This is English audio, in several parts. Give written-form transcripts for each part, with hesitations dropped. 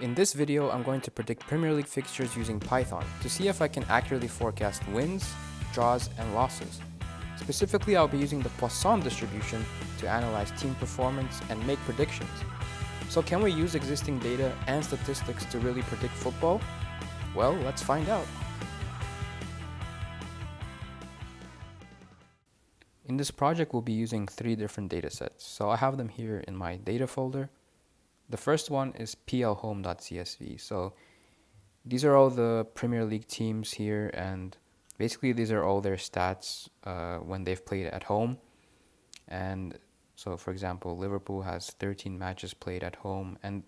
In this video, I'm going to predict Premier League fixtures using Python to see if I can accurately forecast wins, draws, and losses. Specifically, I'll be using the Poisson distribution to analyze team performance and make predictions. So can we use existing data and statistics to really predict football? Well, let's find out. In this project, we'll be using 3 different datasets. So I have them here in my data folder. The first one is plhome.csv. So these are all the Premier League teams here, and basically these are all their stats when they've played at home. And so, for example, Liverpool has 13 matches played at home, and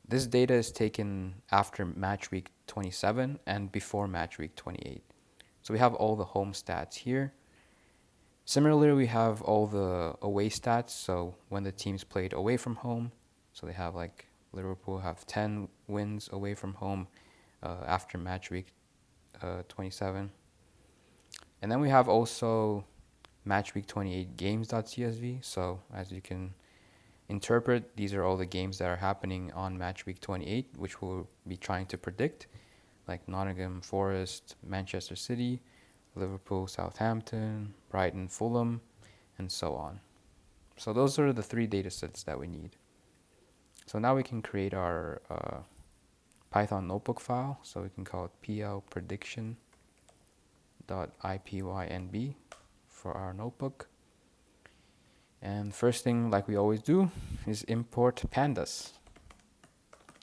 this data is taken after match week 27 and before match week 28. So we have all the home stats here. Similarly, we have all the away stats, so when the teams played away from home. So they have Liverpool have 10 wins away from home after match week 27. And then we have also match week 28 games.csv. So as you can interpret, these are all the games that are happening on match week 28, which we'll be trying to predict, like Nottingham Forest, Manchester City, Liverpool, Southampton, Brighton, Fulham, and so on. So those are the 3 data sets that we need. So now we can create our Python notebook file. So we can call it plprediction.ipynb for our notebook. And first thing, like we always do, is import pandas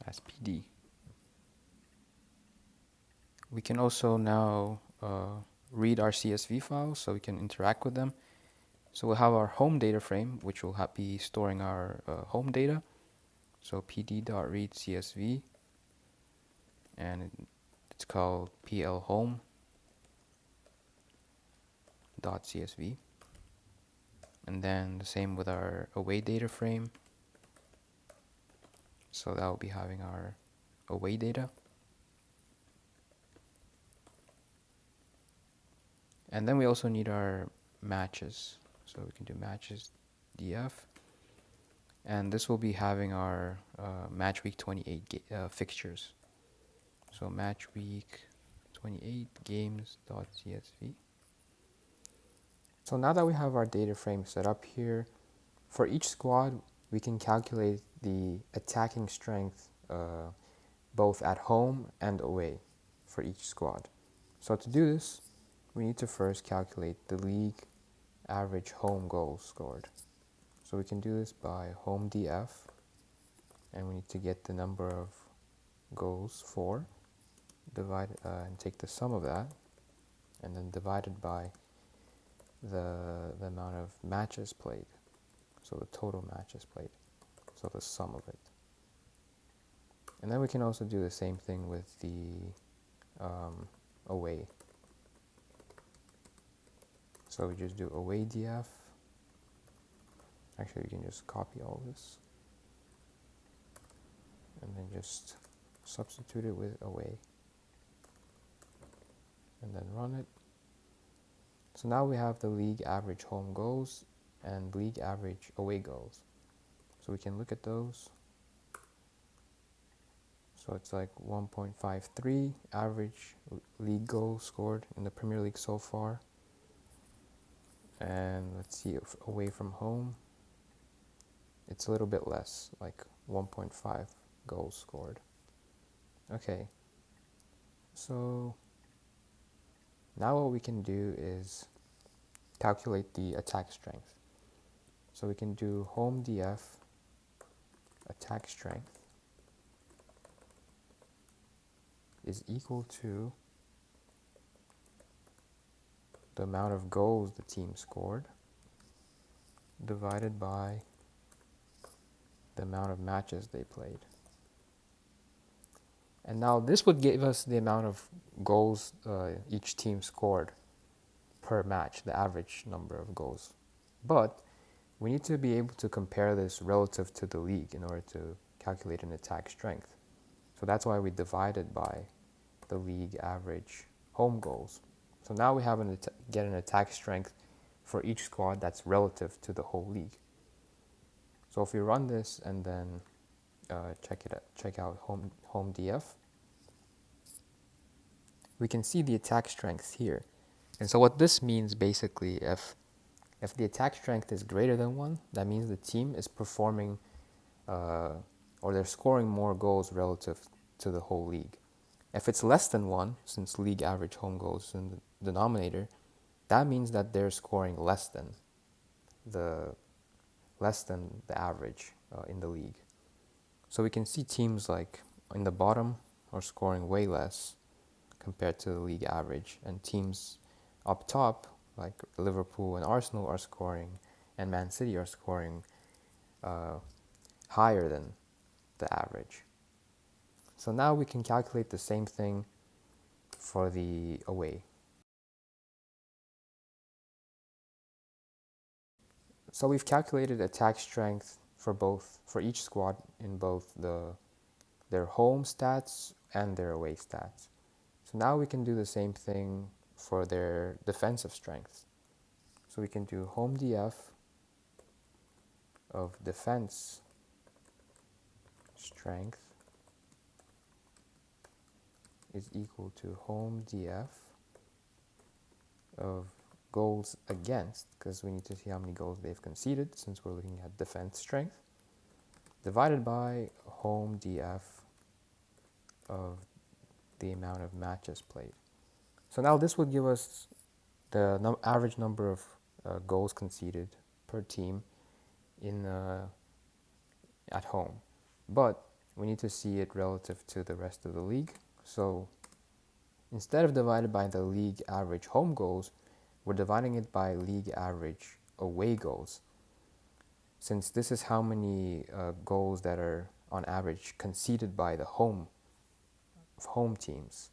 as PD. We can also now read our CSV files so we can interact with them. So we'll have our home data frame, which will be storing our home data. So pd.read CSV, and it's called plhome.csv. And then the same with our away data frame. So that will be having our away data. And then we also need our matches. So we can do matches df. And this will be having our match week 28 fixtures. So match week 28 games.csv. So now that we have our data frame set up here, for each squad, we can calculate the attacking strength both at home and away for each squad. So to do this, we need to first calculate the league average home goals scored. So we can do this by home df, and we need to get the number of goals for, and take the sum of that, and then divide it by the amount of matches played, so the total matches played, so the sum of it. And then we can also do the same thing with the away. So we just do away df. Actually, we can just copy all this and then just substitute it with away and then run it. So now we have the league average home goals and league average away goals. So we can look at those. So it's like 1.53 average league goals scored in the Premier League so far. And let's see, if away from home, it's a little bit less, like 1.5 goals scored. Okay, so now what we can do is calculate the attack strength. So we can do home df attack strength is equal to the amount of goals the team scored divided by the amount of matches they played. And now this would give us the amount of goals each team scored per match, the average number of goals. But we need to be able to compare this relative to the league in order to calculate an attack strength. So that's why we divided by the league average home goals. So now we have get an attack strength for each squad that's relative to the whole league. So if we run this and then check out home df, we can see the attack strength here. And so what this means basically, if the attack strength is greater than 1, that means the team is performing or they're scoring more goals relative to the whole league. If it's less than 1, since league average home goals in the denominator, that means that they're scoring the less than the average in the league. So we can see teams like in the bottom are scoring way less compared to the league average, and teams up top like Liverpool and Arsenal are scoring, and Man City are scoring uh, higher than the average. So now we can calculate the same thing for the away. So we've calculated attack strength for each squad in both their home stats and their away stats. So now we can do the same thing for their defensive strength. So we can do home df of defense strength is equal to home df of goals against, because we need to see how many goals they've conceded since we're looking at defense strength, divided by home df of the amount of matches played. So now this would give us the average number of goals conceded per team in at home. But we need to see it relative to the rest of the league. So instead of divided by the league average home goals, we're dividing it by league average away goals. Since this is how many goals that are on average conceded by the home teams.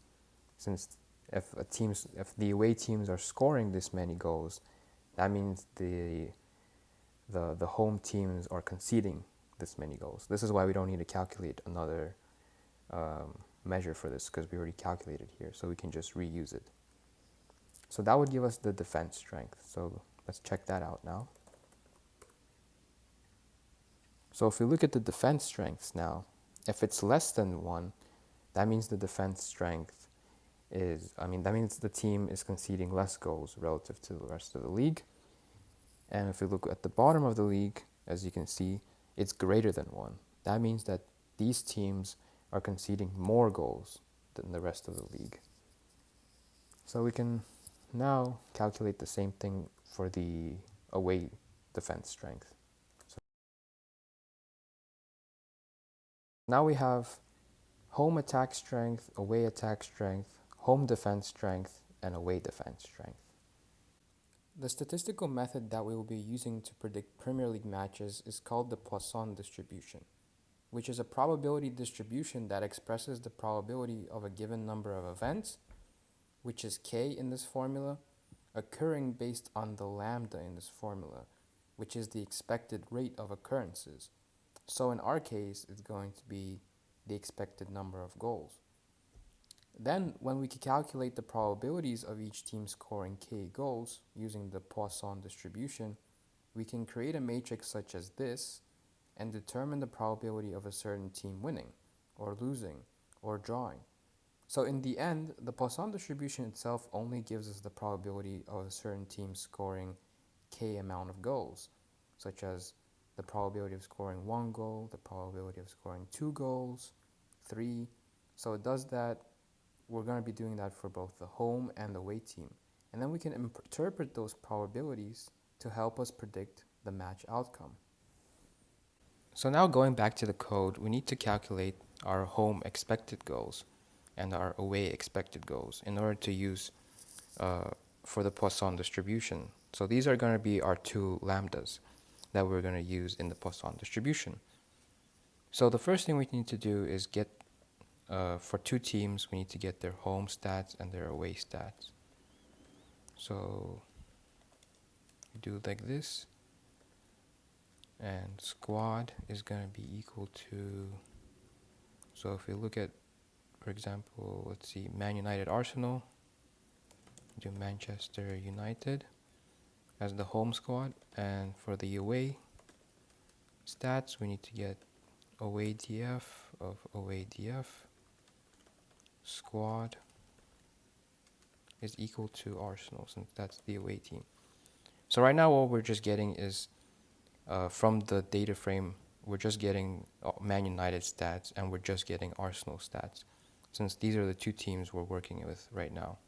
Since if the away teams are scoring this many goals, that means the home teams are conceding this many goals. This is why we don't need to calculate another measure for this, because we already calculated here, so we can just reuse it. So that would give us the defense strength. So let's check that out now. So if we look at the defense strengths now, if it's less than 1, that means the defense strength that means the team is conceding less goals relative to the rest of the league. And if we look at the bottom of the league, as you can see, it's greater than 1. That means that these teams are conceding more goals than the rest of the league. So we can now calculate the same thing for the away defense strength. So now we have home attack strength, away attack strength, home defense strength, and away defense strength. The statistical method that we will be using to predict Premier League matches is called the Poisson distribution, which is a probability distribution that expresses the probability of a given number of events, which is k in this formula, occurring based on the lambda in this formula, which is the expected rate of occurrences. So in our case, it's going to be the expected number of goals. Then, when we calculate the probabilities of each team scoring k goals using the Poisson distribution, we can create a matrix such as this and determine the probability of a certain team winning, or losing, or drawing. So in the end, the Poisson distribution itself only gives us the probability of a certain team scoring k amount of goals, such as the probability of scoring 1 goal, the probability of scoring 2 goals, 3. So it does that. We're going to be doing that for both the home and the away team. And then we can interpret those probabilities to help us predict the match outcome. So now going back to the code, we need to calculate our home expected goals and our away expected goals in order to use for the Poisson distribution. So these are going to be our two lambdas that we're going to use in the Poisson distribution. So the first thing we need to do is get, for two teams, we need to get their home stats and their away stats. So we do it like this, and squad is going to be equal to, so if we look at, for example, let's see, Man United Arsenal, do Manchester United as the home squad, and for the away stats we need to get away df of away df squad is equal to Arsenal, since that's the away team. So right now what we're just getting is from the data frame, we're just getting Man United stats and we're just getting Arsenal stats, since these are the two teams we're working with right now.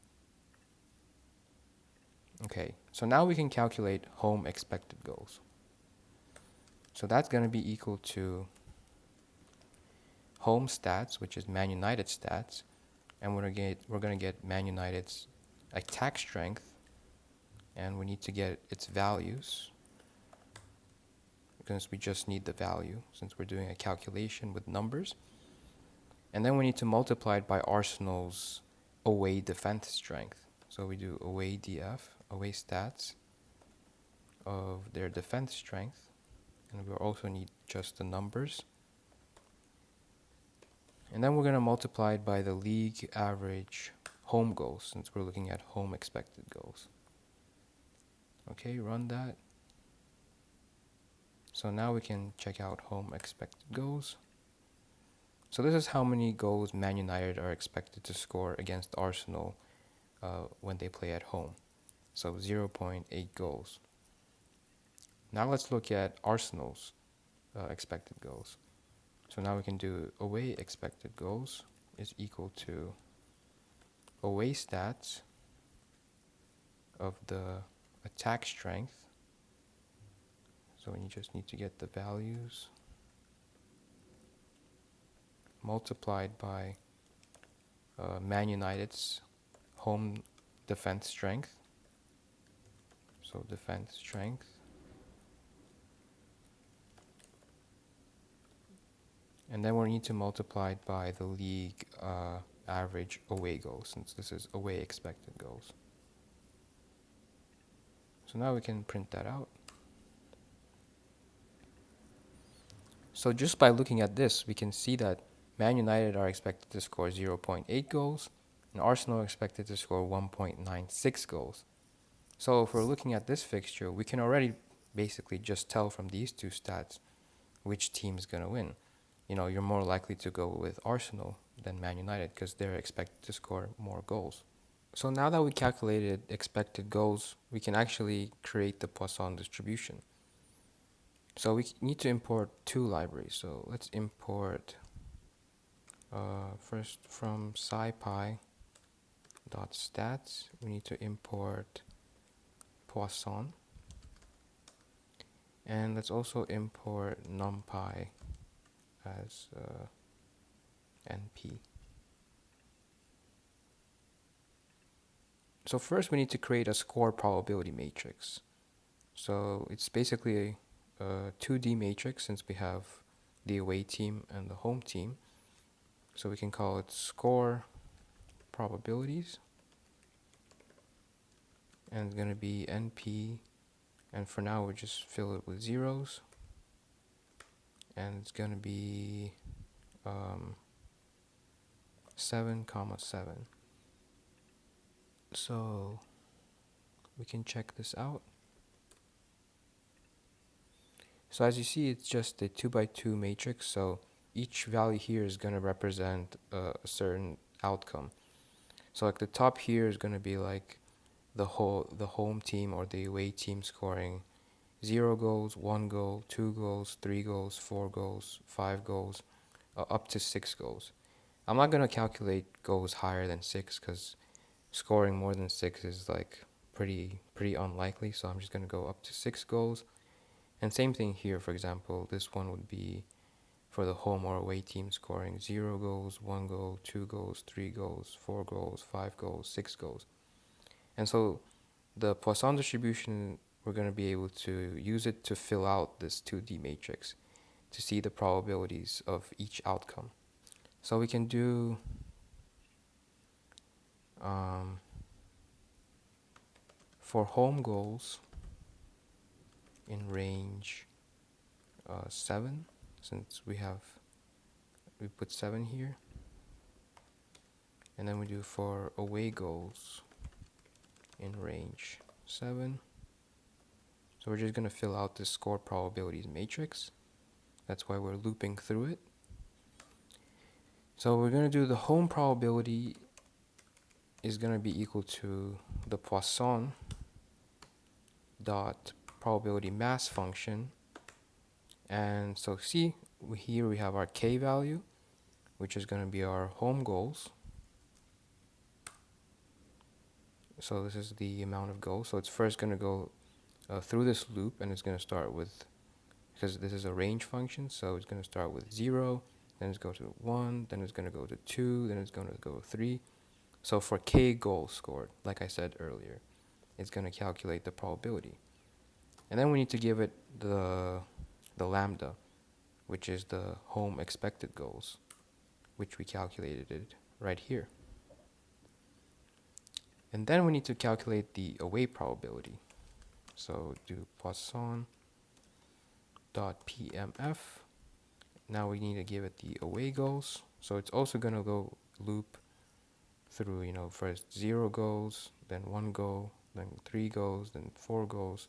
Okay, so now we can calculate home expected goals. So that's going to be equal to home stats, which is Man United stats, and we're going to get Man United's attack strength, and we need to get its values, because we just need the value since we're doing a calculation with numbers. And then we need to multiply it by Arsenal's away defense strength. So we do away df, away stats of their defense strength, and we'll also need just the numbers. And then we're going to multiply it by the league average home goals, since we're looking at home expected goals. Okay, run that. So now we can check out home expected goals. So this is how many goals Man United are expected to score against Arsenal when they play at home. So 0.8 goals. Now let's look at Arsenal's expected goals. So now we can do away expected goals is equal to away stats of the attack strength. So you just need to get the values multiplied by Man United's home defense strength. So defense strength. And then we need to multiply it by the league average away goals, since this is away expected goals. So now we can print that out. So just by looking at this, we can see that Man United are expected to score 0.8 goals, and Arsenal are expected to score 1.96 goals. So if we're looking at this fixture, we can already basically just tell from these two stats which team's going to win. You know, you're more likely to go with Arsenal than Man United because they're expected to score more goals. So now that we calculated expected goals, we can actually create the Poisson distribution. So we need to import two libraries. So let's import first from scipy.stats. We need to import Poisson. And let's also import numpy as np. So first we need to create a score probability matrix. So it's basically a 2D matrix since we have the away team and the home team. So we can call it score probabilities. And it's going to be np. And for now, we'll just fill it with zeros. And it's going to be 7, 7. So we can check this out. So as you see, it's just a 2x2 matrix. So each value here is going to represent a certain outcome. So like the top here is going to be like the home team or the away team scoring 0 goals, 1 goal, 2 goals, 3 goals, 4 goals, 5 goals, up to 6 goals. I'm not going to calculate goals higher than 6 because scoring more than 6 is like pretty unlikely. So I'm just going to go up to 6 goals. And same thing here, for example, this one would be for the home or away team scoring 0 goals, 1 goal, 2 goals, 3 goals, 4 goals, 5 goals, 6 goals. And so the Poisson distribution, we're going to be able to use it to fill out this 2D matrix to see the probabilities of each outcome. So we can do for home goals in range 7, since we put 7 here, and then we do for away goals in range 7. So we're just going to fill out this score probabilities matrix. That's why we're looping through it. So we're going to do the home probability is going to be equal to the Poisson dot probability mass function. And so see, here we have our k value, which is going to be our home goals. So this is the amount of goals. So it's first going to go through this loop, and it's going to start with, because this is a range function, so it's going to start with 0, then it's going to go to 1, then it's going to go to 2, then it's going to go to 3. So for k goals scored, like I said earlier, it's going to calculate the probability. And then we need to give it the lambda, which is the home expected goals, which we calculated it right here. And then we need to calculate the away probability. So do Poisson dot PMF. Now we need to give it the away goals. So it's also going to go loop through, first 0 goals, then 1 goal, then 3 goals, then 4 goals.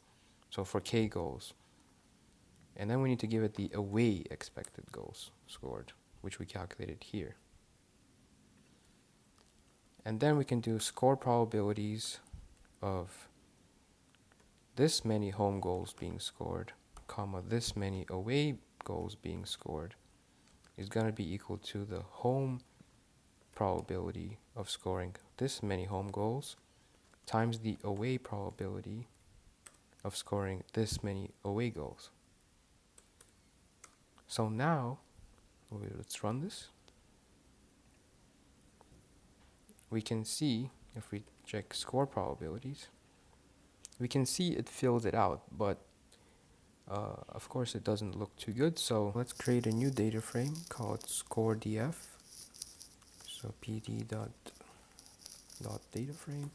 So for k goals. And then we need to give it the away expected goals scored, which we calculated here. And then we can do score probabilities of this many home goals being scored, comma, this many away goals being scored is going to be equal to the home probability of scoring this many home goals times the away probability of scoring this many away goals. So now, let's run this. We can see, if we check score probabilities, we can see it fills it out, but of course it doesn't look too good. So let's create a new data frame called score df. So pd dot data frame,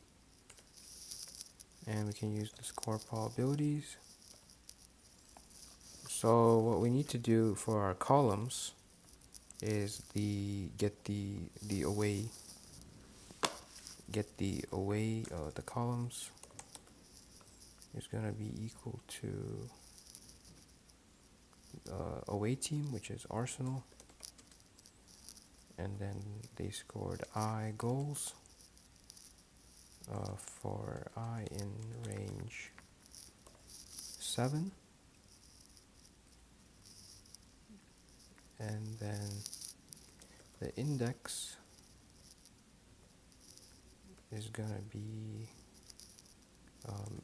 and we can use the score probabilities. So what we need to do for our columns is get the away the columns is going to be equal to away team, which is Arsenal, and then they scored I goals for I in range 7, and then the index is gonna be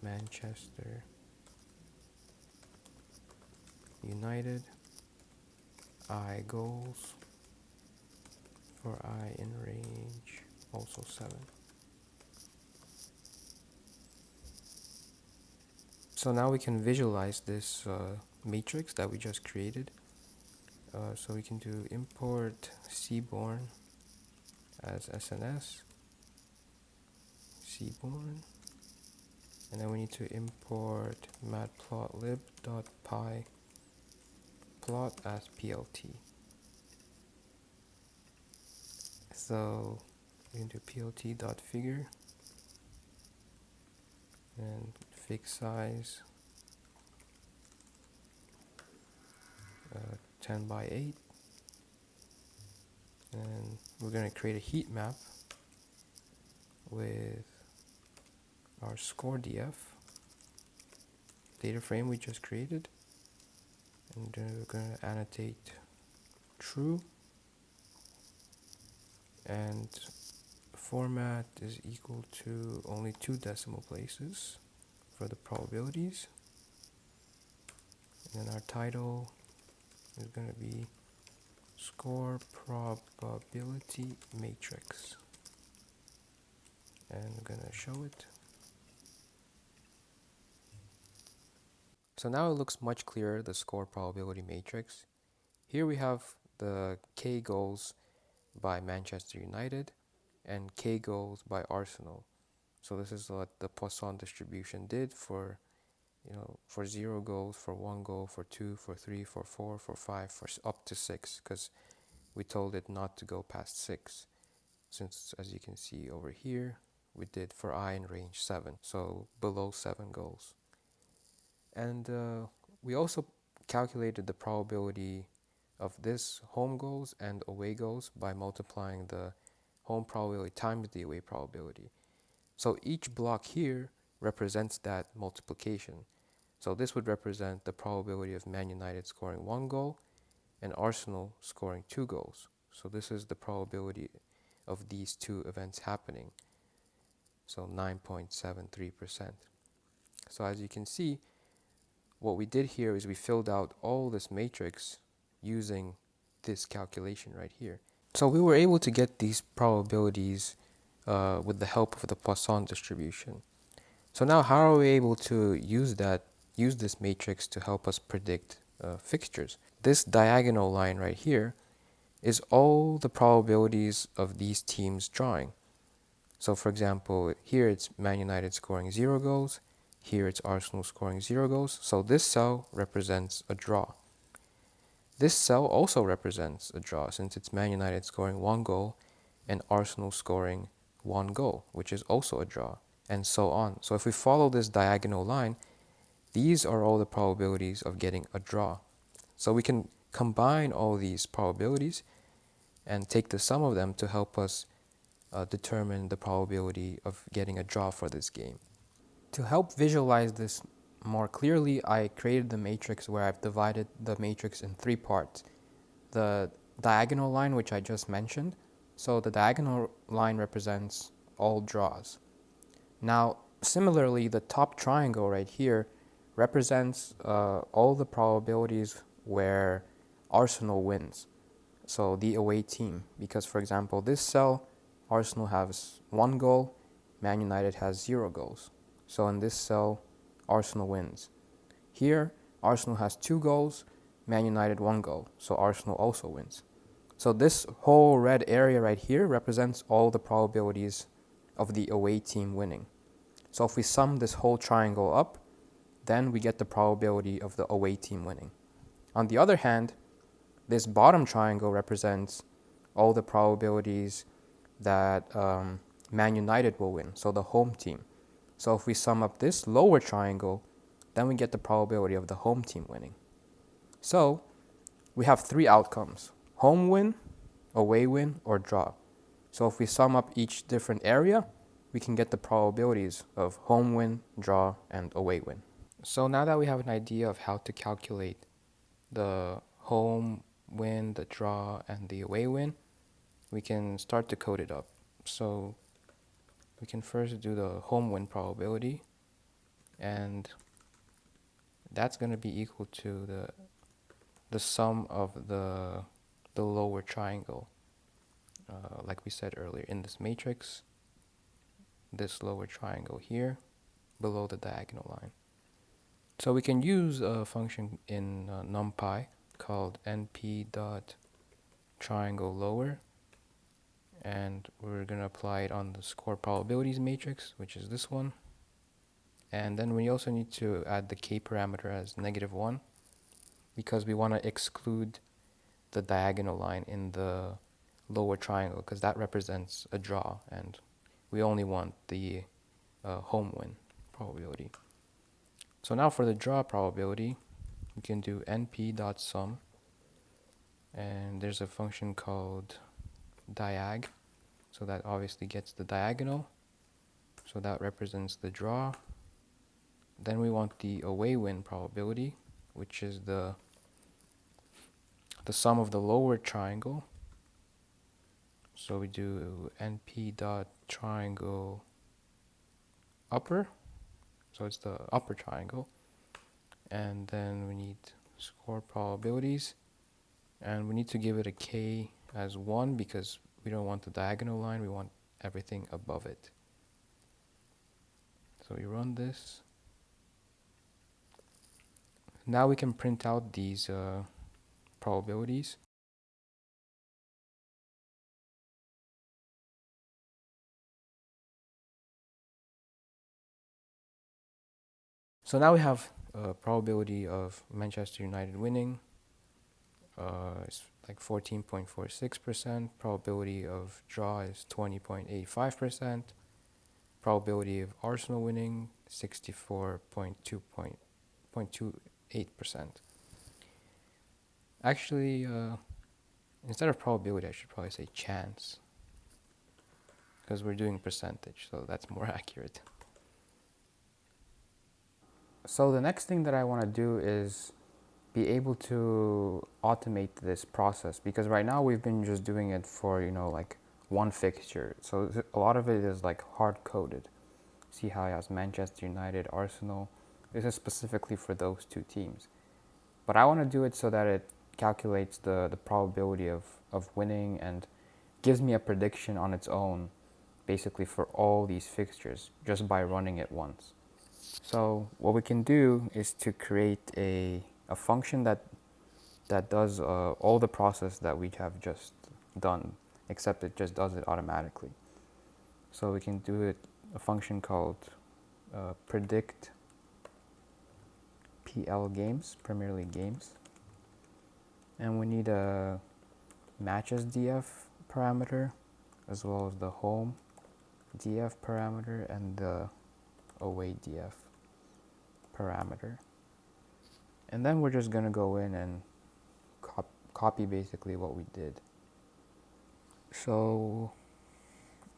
Manchester United I goals for I in range also 7. So now we can visualize this matrix that we just created. So we can do import Seaborn as SNS, Seaborn, and then we need to import matplotlib.py plot as plt. So we can do plt.figure and fix size 10 by 8, and we're going to create a heat map with our score df data frame we just created, and we're going to annotate true, and format is equal to only 2 decimal places for the probabilities, and then our title is going to be score probability matrix, and I'm going to show it. So now it looks much clearer, the score probability matrix. Here we have the K goals by Manchester United and K goals by Arsenal. So this is what the Poisson distribution did for, for 0 goals, for 1 goal, for 2, for 3, for 4, for 5, for up to 6, because we told it not to go past 6. Since, as you can see over here, we did for I in range 7, so below 7 goals. And we also calculated the probability of this home goals and away goals by multiplying the home probability times the away probability. So each block here represents that multiplication. So this would represent the probability of Man United scoring 1 goal and Arsenal scoring 2 goals. So this is the probability of these two events happening. So 9.73%. So as you can see, what we did here is we filled out all this matrix using this calculation right here. So we were able to get these probabilities with the help of the Poisson distribution. So now how are we able to use this matrix to help us predict fixtures? This diagonal line right here is all the probabilities of these teams drawing. So for example, here it's Man United scoring 0 goals, here it's Arsenal scoring 0 goals, so this cell represents a draw. This cell also represents a draw since it's Man United scoring 1 goal and Arsenal scoring 1 goal, which is also a draw, and so on. So if we follow this diagonal line, these are all the probabilities of getting a draw. So we can combine all these probabilities and take the sum of them to help us determine the probability of getting a draw for this game. To help visualize this more clearly, I created the matrix where I've divided the matrix in 3 parts. The diagonal line, which I just mentioned. So the diagonal line represents all draws. Now, similarly, the top triangle right here represents all the probabilities where Arsenal wins. So the away team, because for example, this cell, Arsenal has 1 goal, Man United has 0 goals. So in this cell, Arsenal wins. Here, Arsenal has 2 goals, Man United 1 goal, so Arsenal also wins. So this whole red area right here represents all the probabilities of the away team winning. So if we sum this whole triangle up, then we get the probability of the away team winning. On the other hand, this bottom triangle represents all the probabilities that Man United will win, so the home team. So if we sum up this lower triangle, then we get the probability of the home team winning. So we have 3 outcomes: home win, away win, or draw. So if we sum up each different area, we can get the probabilities of home win, draw, and away win. So now that we have an idea of how to calculate the home win, the draw, and the away win, we can start to code it up. So we can first do the home win probability, and that's going to be equal to the sum of the lower triangle. Like we said earlier, in this matrix, this lower triangle here below the diagonal line. So we can use a function in NumPy called np.triangleLower, and we're going to apply it on the score probabilities matrix, which is this one. And then we also need to add the k parameter as -1 because we want to exclude the diagonal line in the lower triangle because that represents a draw and we only want the home win probability. So now for the draw probability, we can do np.sum, and there's a function called diag, so that obviously gets the diagonal, so that represents the draw. Then we want the away win probability, which is the sum of the lower triangle. So we do np.triangle upper, so it's the upper triangle, and then we need score probabilities, and we need to give it a k as 1 because we don't want the diagonal line, we want everything above it. So we run this. Now we can print out these probabilities. So now we have a probability of Manchester United winning. It's like 14.46%. Probability of draw is 20.85%. Probability of Arsenal winning 64.28%. Actually, instead of probability, I should probably say chance, because we're doing percentage, so that's more accurate. So the next thing that I want to do is be able to automate this process, because right now we've been just doing it for, like one fixture. So a lot of it is like hard coded. See how it has Manchester United, Arsenal. This is specifically for those two teams. But I want to do it so that it calculates the probability of winning and gives me a prediction on its own, basically for all these fixtures, just by running it once. So what we can do is to create a function that does all the process that we have just done, except it just does it automatically. So we can do it a function called predict PL games, Premier League games, and we need a matches df parameter as well as the home df parameter and the away df parameter. And then we're just going to go in and copy basically what we did. So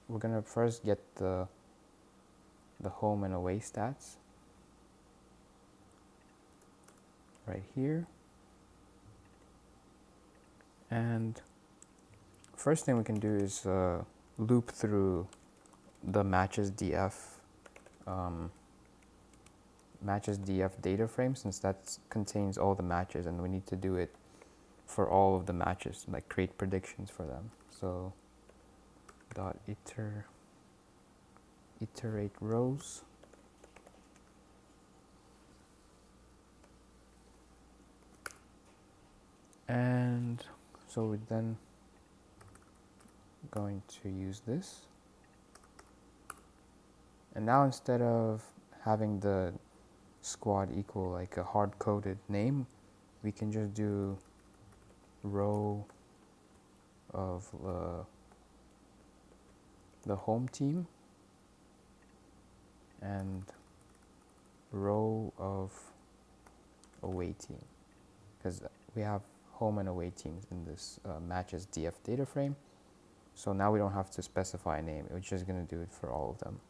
we're going to first get the home and away stats right here. And first thing we can do is loop through the matches df data frame, since that contains all the matches, and we need to do it for all of the matches, like create predictions for them. So dot iterate rows, and so we're then going to use this. And now instead of having the squad equal like a hard-coded name, we can just do row of the home team and row of away team, because we have home and away teams in this matches df data frame. So now we don't have to specify a name, we're just going to do it for all of them.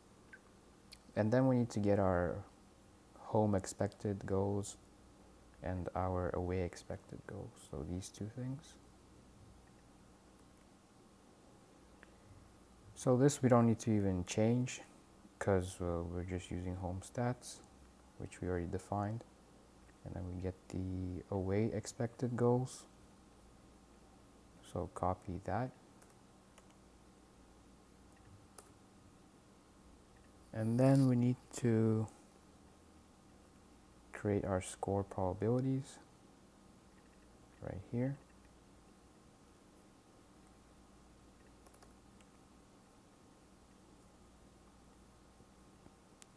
And then we need to get our home expected goals and our away expected goals, so these two things. So this we don't need to even change, because we're just using home stats, which we already defined. And then we get the away expected goals, so copy that. And then we need to create our score probabilities right here.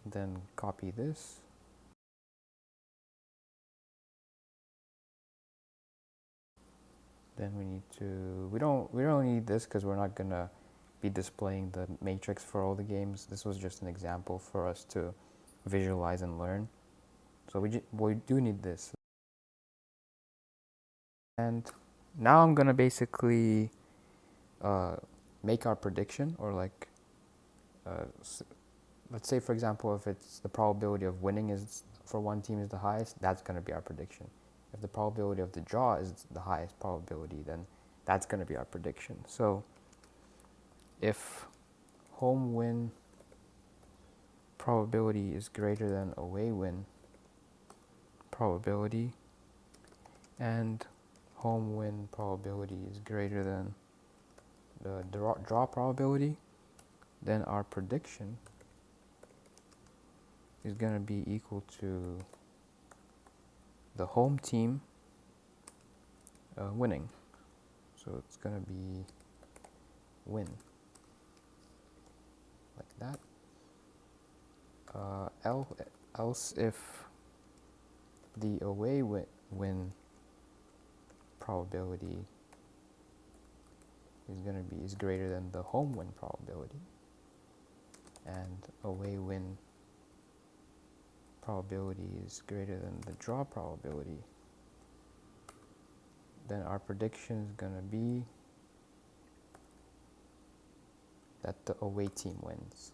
Then copy this. Then we need to, we don't need this because we're not gonna be displaying the matrix for all the games. This was just an example for us to visualize and learn. So we do need this. And now I'm gonna basically make our prediction, or like, let's say for example, if it's the probability of winning is for one team is the highest, that's gonna be our prediction. If the probability of the draw is the highest probability, then that's gonna be our prediction. So if home win probability is greater than away win probability, and home win probability is greater than the draw probability, then our prediction is going to be equal to the home team winning. So it's going to be win, like that. Else if the away win probability is greater than the home win probability, and away win probability is greater than the draw probability, then our prediction is going to be that the away team wins.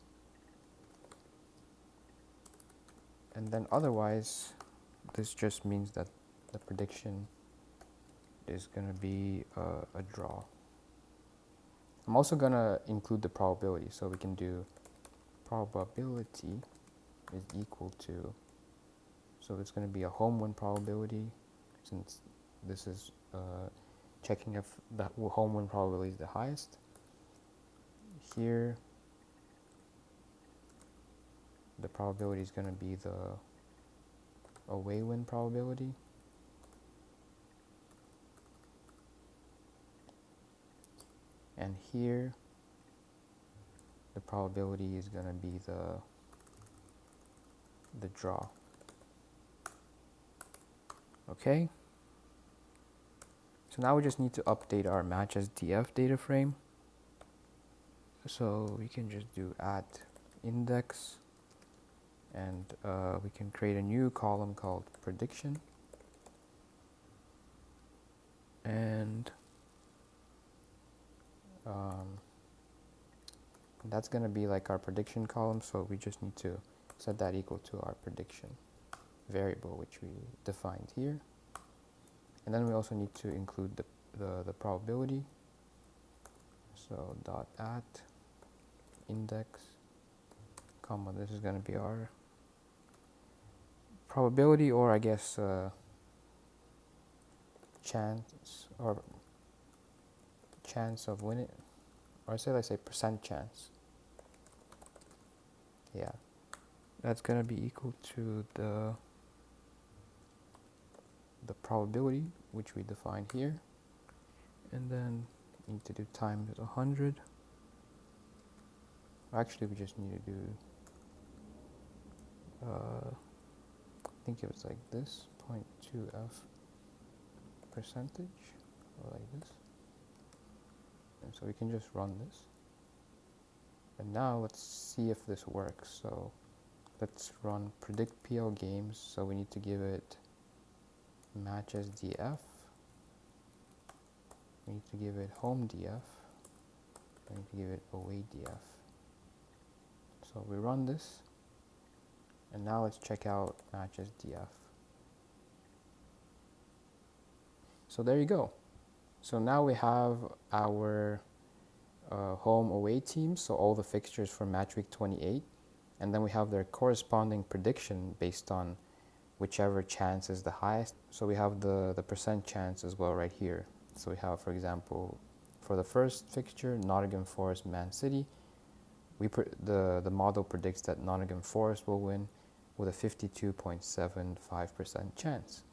And then otherwise, this just means that the prediction is going to be a draw. I'm also going to include the probability, so we can do probability is equal to, so it's going to be a home win probability, since this is checking if the home win probability is the highest. Here, the probability is going to be the away win probability. And here, the probability is going to be the draw. Okay. So now we just need to update our matches df data frame. So we can just do @index, and we can create a new column called prediction. And that's going to be like our prediction column, so we just need to set that equal to our prediction variable, which we defined here. And then we also need to include the probability. So .@index, comma, this is going to be our probability, or I guess chance of winning, or let's say percent chance. Yeah, that's going to be equal to the probability, which we define here, and then need to do times 100. Actually, we just need to do I think it was like this, 0.2f percentage, or like this. And so we can just run this. And now let's see if this works. So let's run predict PL games. So we need to give it matches df. We need to give it home df. We need to give it away df. So we run this. And now let's check out matches df. So there you go. So now we have our home away teams, so all the fixtures for match week 28, and then we have their corresponding prediction based on whichever chance is the highest. So we have the percent chance as well right here. So we have, for example, for the first fixture, Nottingham Forest Man City, the model predicts that Nottingham Forest will win with a 52.75% chance.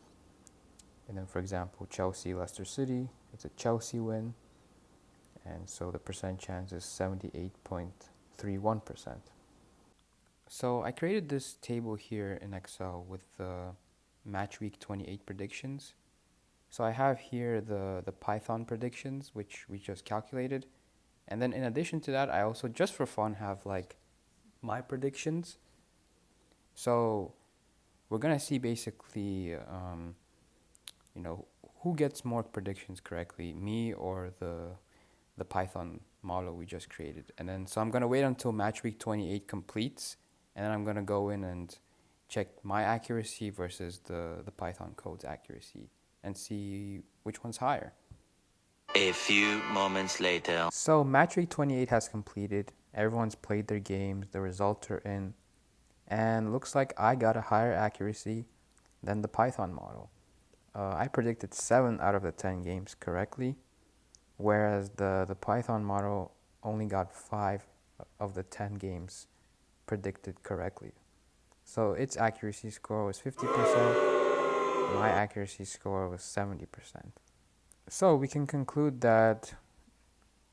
And then, for example, Chelsea Leicester City, it's a Chelsea win, and so the percent chance is 78.31%. So I created this table here in Excel with the match week 28 predictions. So I have here the Python predictions, which we just calculated. And then in addition to that, I also, just for fun, have like my predictions. So we're going to see basically, who gets more predictions correctly, me or the Python model we just created. And then, so I'm going to wait until match week 28 completes, and then I'm going to go in and check my accuracy versus the Python code's accuracy and see which one's higher. A few moments later. So match week 28 has completed. Everyone's played their games. The results are in. And looks like I got a higher accuracy than the Python model. I predicted 7 out of the 10 games correctly, whereas the Python model only got 5 of the 10 games predicted correctly. So its accuracy score was 50%, my accuracy score was 70%. So we can conclude that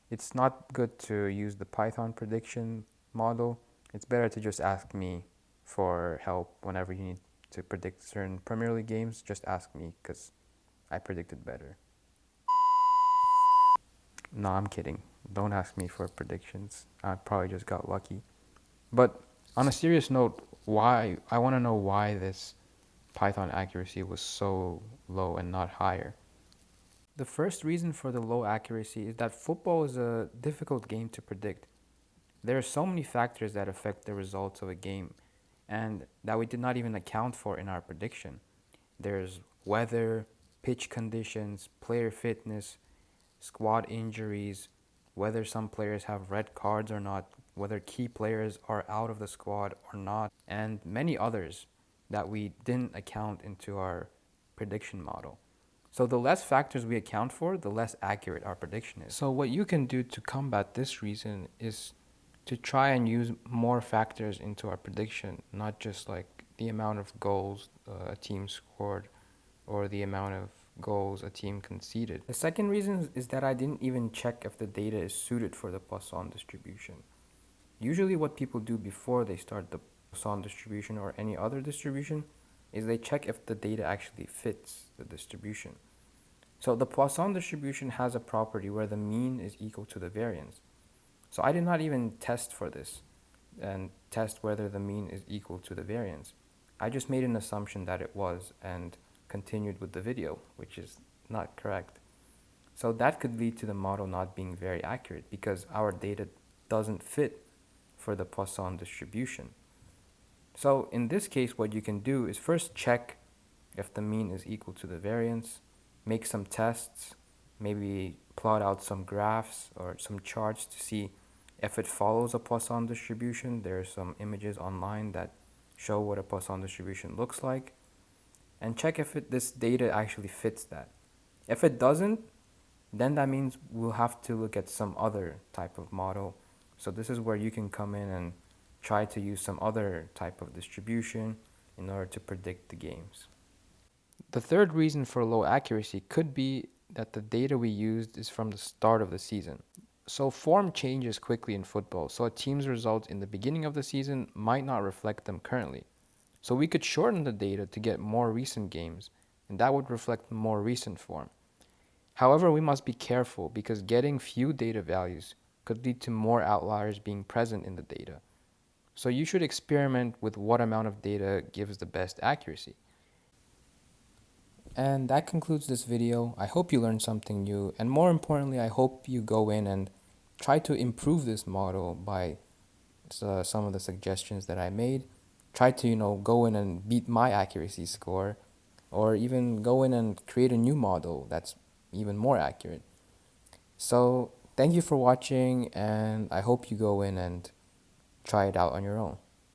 it's not good to use the Python prediction model. It's better to just ask me for help whenever you need to predict certain Premier League games. Just ask me, because I predicted better. No, I'm kidding. Don't ask me for predictions. I probably just got lucky. But on a serious note, I want to know why this Python accuracy was so low and not higher. The first reason for the low accuracy is that football is a difficult game to predict. There are so many factors that affect the results of a game and that we did not even account for in our prediction. There's weather, pitch conditions, player fitness, squad injuries, whether some players have red cards or not, whether key players are out of the squad or not, and many others that we didn't account into our prediction model. So the less factors we account for, the less accurate our prediction is. So what you can do to combat this reason is to try and use more factors into our prediction, not just like the amount of goals a team scored or the amount of goals a team conceded. The second reason is that I didn't even check if the data is suited for the Poisson distribution. Usually what people do before they start the Poisson distribution or any other distribution is they check if the data actually fits the distribution. So the Poisson distribution has a property where the mean is equal to the variance. So I did not even test for this and test whether the mean is equal to the variance. I just made an assumption that it was and continued with the video, which is not correct. So that could lead to the model not being very accurate because our data doesn't fit for the Poisson distribution. So in this case, what you can do is first check if the mean is equal to the variance, make some tests, maybe plot out some graphs or some charts to see if it follows a Poisson distribution. There are some images online that show what a Poisson distribution looks like, and check if this data actually fits that. If it doesn't, then that means we'll have to look at some other type of model. So this is where you can come in and try to use some other type of distribution in order to predict the games. The third reason for low accuracy could be that the data we used is from the start of the season. So form changes quickly in football, so a team's results in the beginning of the season might not reflect them currently. So we could shorten the data to get more recent games, and that would reflect more recent form. However, we must be careful because getting few data values could lead to more outliers being present in the data. So you should experiment with what amount of data gives the best accuracy. And that concludes this video. I hope you learned something new, and more importantly, I hope you go in and try to improve this model by some of the suggestions that I made. Try to, go in and beat my accuracy score, or even go in and create a new model that's even more accurate. So thank you for watching, and I hope you go in and try it out on your own.